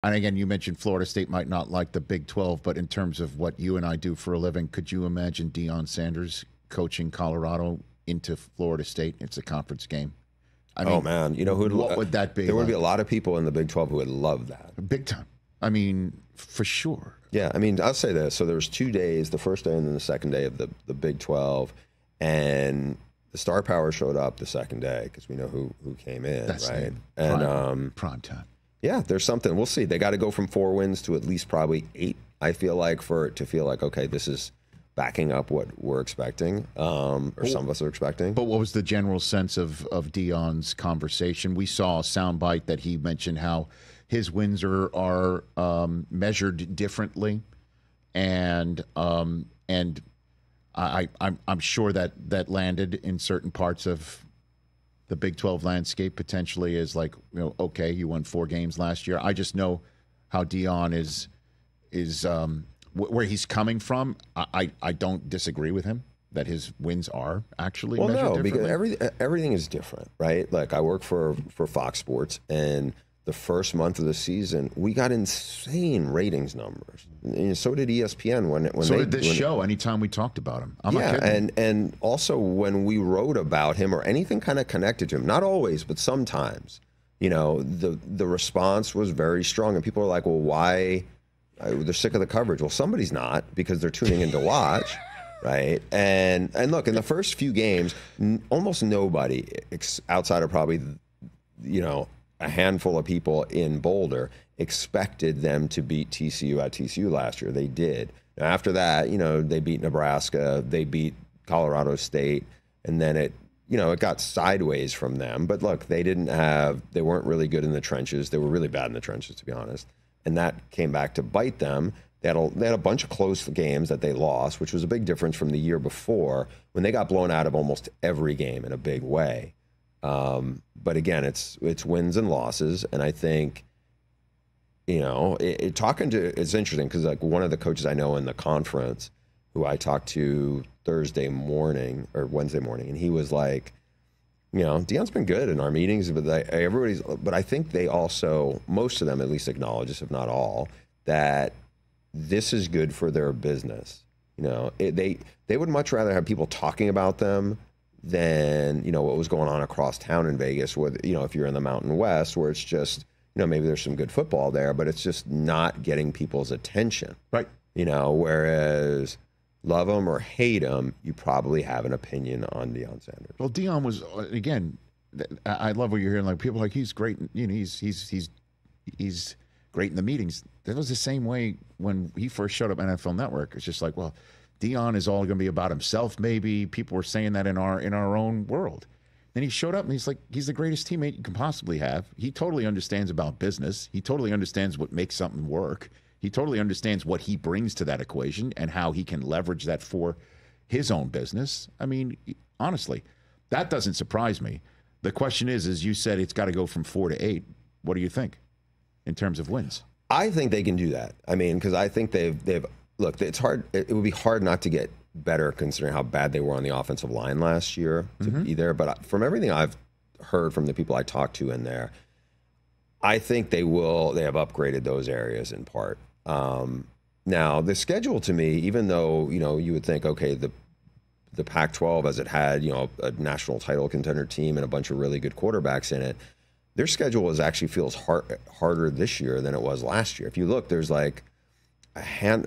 And again, you mentioned Florida State might not like the Big 12, but in terms of what you and I do for a living, could you imagine Deion Sanders coaching Colorado into Florida State? It's a conference game. I mean, oh man, you know what would that be? There would be a lot of people in the Big 12 who would love that. Big time. I mean, for sure. Yeah, I mean, I'll say this. So there was 2 days, the first day and then the second day of the Big 12, and the star power showed up the second day because we know who came in, That's right? And prime time. Yeah, there's something. We'll see. They got to go from 4 wins to at least probably 8. I feel like for it to feel like, okay, this is backing up what we're expecting, or some of us are expecting. But what was the general sense of Deion's conversation? We saw a soundbite that he mentioned how his wins are measured differently, and I'm sure that landed in certain parts of the Big 12 landscape potentially is like, okay, you won 4 games last year. I just know how Deion is where he's coming from. I don't disagree with him that his wins are actually measured differently. Because everything is different, right? Like I work for Fox Sports, and the first month of the season, we got insane ratings numbers. And so did ESPN so did this show. Anytime we talked about him, I'm not kidding. and also when we wrote about him or anything kind of connected to him, not always, but sometimes, the response was very strong, and people are like, "Well, why?" They're sick of the coverage. Well, somebody's not, because they're tuning in to watch, right? And look, in the first few games, almost nobody outside of probably, a handful of people in Boulder expected them to beat TCU at TCU last year. They did. Now, after that, they beat Nebraska, they beat Colorado State, and then it got sideways from them. But look, they weren't really good in the trenches. They were really bad in the trenches, to be honest. And that came back to bite them. They had a bunch of close games that they lost, which was a big difference from the year before when they got blown out of almost every game in a big way. But again, it's wins and losses, and I think, it's interesting because like one of the coaches I know in the conference who I talked to Thursday morning or Wednesday morning, and he was like, Deion's been good in our meetings, but but I think they also, most of them at least acknowledge this, if not all, that this is good for their business. They would much rather have people talking about them than what was going on across town in Vegas, where if you're in the Mountain West, where it's just maybe there's some good football there, but it's just not getting people's attention, right? Whereas love him or hate him, you probably have an opinion on Deion Sanders. Well, Deion was, again, I love what you're hearing. Like people are like, he's great. He's great in the meetings. That was the same way when he first showed up on NFL Network. It's just like, well, Deion is all going to be about himself. Maybe people were saying that in our own world. Then he showed up and he's like, he's the greatest teammate you can possibly have. He totally understands about business. He totally understands what makes something work. He totally understands what he brings to that equation and how he can leverage that for his own business. I mean, honestly, that doesn't surprise me. The question is, as you said, it's got to go from 4 to 8. What do you think in terms of wins? I think they can do that. I mean, because I think they've look, it's hard. It would be hard not to get better considering how bad they were on the offensive line last year to be there. But from everything I've heard from the people I talked to in there, I think they have upgraded those areas in part. Now, the schedule to me, even though, you would think, okay, the Pac-12, as it had, a national title contender team and a bunch of really good quarterbacks in it, their schedule feels harder this year than it was last year. If you look, there's like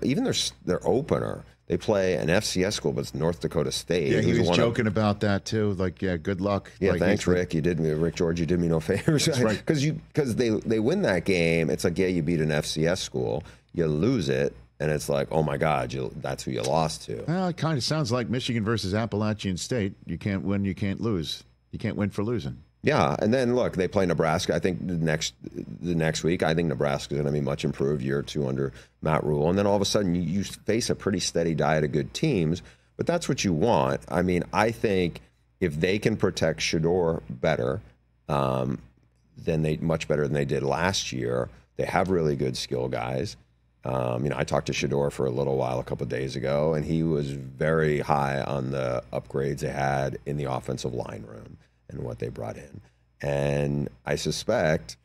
even their opener, they play an FCS school, but it's North Dakota State. Yeah, he was joking about that too. Like, yeah, good luck. Yeah, like, thanks, Rick. Rick George, you did me no favors. That's right. Because they win that game. It's like, yeah, you beat an FCS school, you lose it, and it's like, oh my God, that's who you lost to. Well, it kind of sounds like Michigan versus Appalachian State. You can't win, you can't lose. You can't win for losing. Yeah, and then look, they play Nebraska. I think the next week, I think Nebraska is going to be much improved year or two under Matt Rule. And then all of a sudden, you face a pretty steady diet of good teams. But that's what you want. I mean, I think if they can protect Shedeur better, much better than they did last year. They have really good skill guys. I talked to Shedeur for a little while a couple of days ago, and he was very high on the upgrades they had in the offensive line room and what they brought in. And I suspect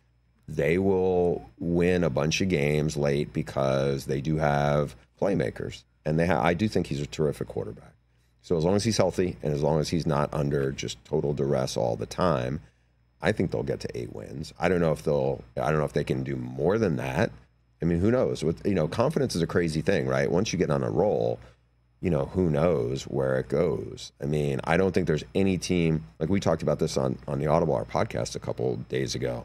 they will win a bunch of games late because they do have playmakers. And I do think he's a terrific quarterback. So as long as he's healthy and as long as he's not under just total duress all the time, I think they'll get to 8 wins. I don't know if they can do more than that. I mean, who knows? Confidence is a crazy thing, right? Once you get on a roll, who knows where it goes. I mean, I don't think there's any team, like we talked about this on the Audible Hour podcast a couple days ago.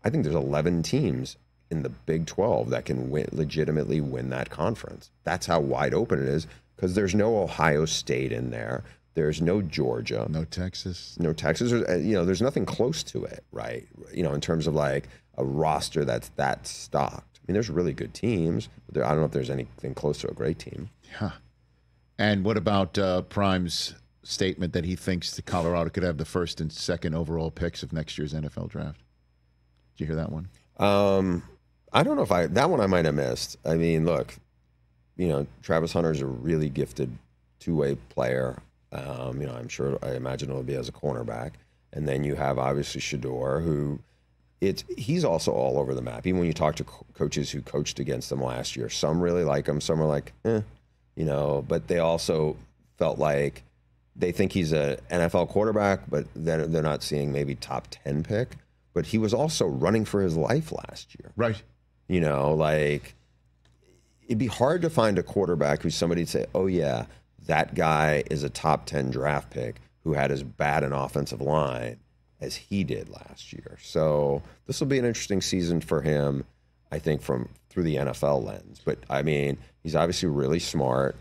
I think there's 11 teams in the Big 12 that can legitimately win that conference. That's how wide open it is, because there's no Ohio State in there. There's no Georgia. No Texas. No Texas. There's nothing close to it, right? In terms of like a roster that's that stocked. I mean, there's really good teams, but I don't know if there's anything close to a great team. Huh. And what about Prime's statement that he thinks that Colorado could have the first and second overall picks of next year's NFL draft? Did you hear that one? I don't know if that one I might have missed. I mean, look, Travis Hunter's a really gifted two-way player. I imagine it'll be as a cornerback. And then you have obviously Shador, who he's also all over the map. Even when you talk to coaches who coached against him last year, some really like him, some are like, but they also felt like they think he's an NFL quarterback, but then they're not seeing maybe top 10 pick. But he was also running for his life last year. Right. It'd be hard to find a quarterback who's somebody'd say, oh, yeah, that guy is a top 10 draft pick who had as bad an offensive line as he did last year. So this will be an interesting season for him, I think, through the NFL lens. But, I mean, he's obviously really smart.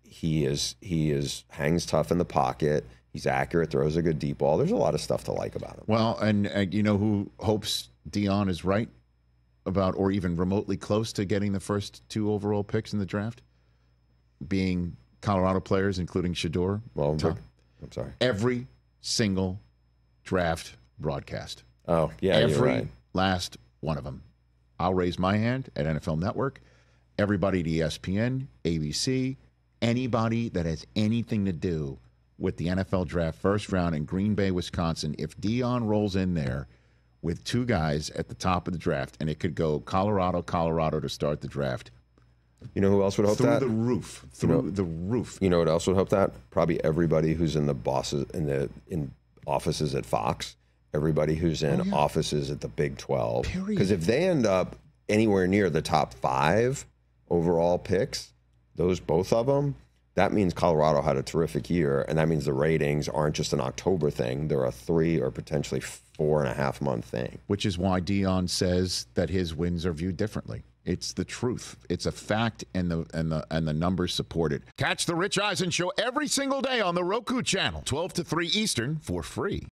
He hangs tough in the pocket. He's accurate, throws a good deep ball. There's a lot of stuff to like about him. Well, and you know who hopes Deion is right about, or even remotely close to getting the first 2 overall picks in the draft? Being Colorado players, including Shador. Well, I'm sorry. Every single draft broadcast. Oh, yeah, every you're right. last one of them. I'll raise my hand at NFL Network. Everybody at ESPN, ABC, anybody that has anything to do with the NFL draft first round in Green Bay, Wisconsin, if Deion rolls in there with 2 guys at the top of the draft, and it could go Colorado to start the draft. You know who else would hope that? Through the roof. You know what else would hope that? Probably everybody who's in in offices at Fox, everybody who's in offices at the Big 12. Because if they end up anywhere near the top 5 overall picks, both of them, that means Colorado had a terrific year, and that means the ratings aren't just an October thing. They're a 3 or potentially 4.5 month thing. Which is why Deion says that his wins are viewed differently. It's the truth. It's a fact, and the numbers support it. Catch the Rich Eisen Show every single day on the Roku channel, 12 to 3 Eastern, for free.